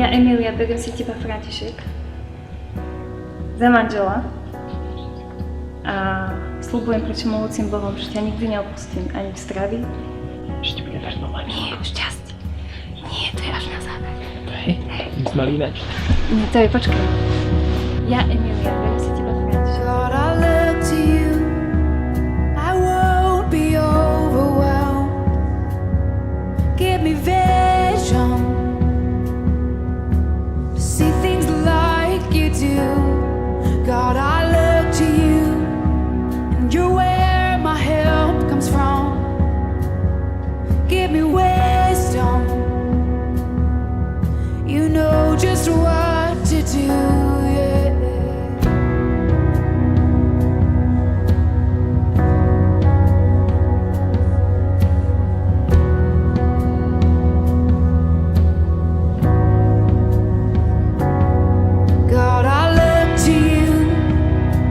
Ja, Emília, beriem si teba, František, za manžela a sľubujem pred všemohúcim Bohom, že ťa nikdy neopustím ani v zdraví. Že ti bude dať nové. Nie, v šťastí. Nie, to je až na záver. Hej, my sme mali ináč. Nie, to je, počkaj. Ja, Emília, beriem si teba, František. Lord, I look to you. I won't be overwhelmed. Give me vision to see things like you do. God, I look to you, and you're where my help comes from. Give me wisdom. You know just what to do. Yeah. God, I look to you,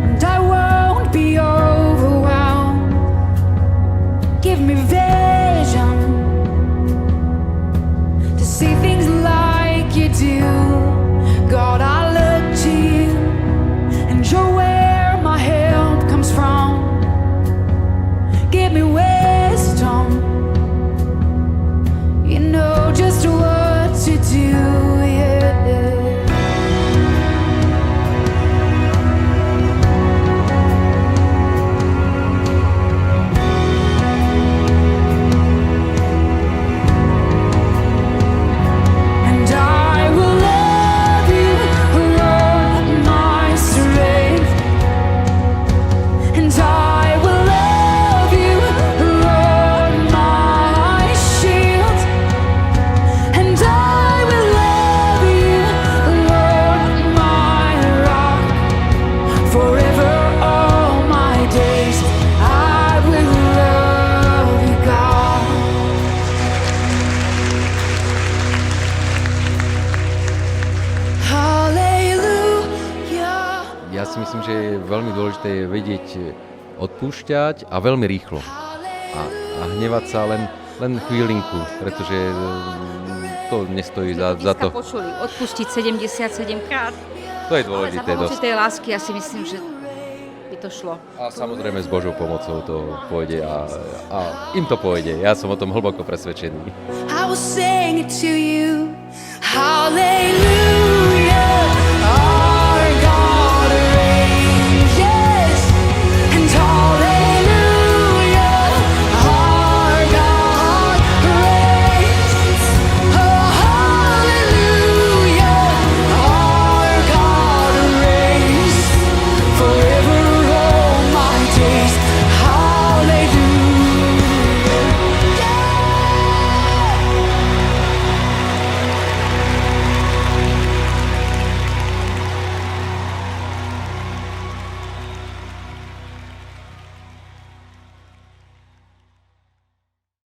and I won't be overwhelmed. Give me vision to see things like you do. God, I look to you, and you're where my help comes from. Give me wisdom, you know just what to do. Yeah. And I will love you, Lord, my strength. And I will love you, Lord, my shield. And I will love you, Lord, my rock. Forever all my days I will love you, God. Hallelujah. Ja si myslím, že je veľmi dôležité vedieť odpúšťať a veľmi rýchlo. A hnevať sa len chvílinku, pretože to nestojí za to. Počuli, odpustiť 77 krát. To je Ale za dôležité pomoci dosť. tej lásky ja si myslím, že by to šlo. A samozrejme s Božou pomocou to pôjde a im to pôjde. Ja som o tom hlboko presvedčený. I will sing it to you. Hallelujah.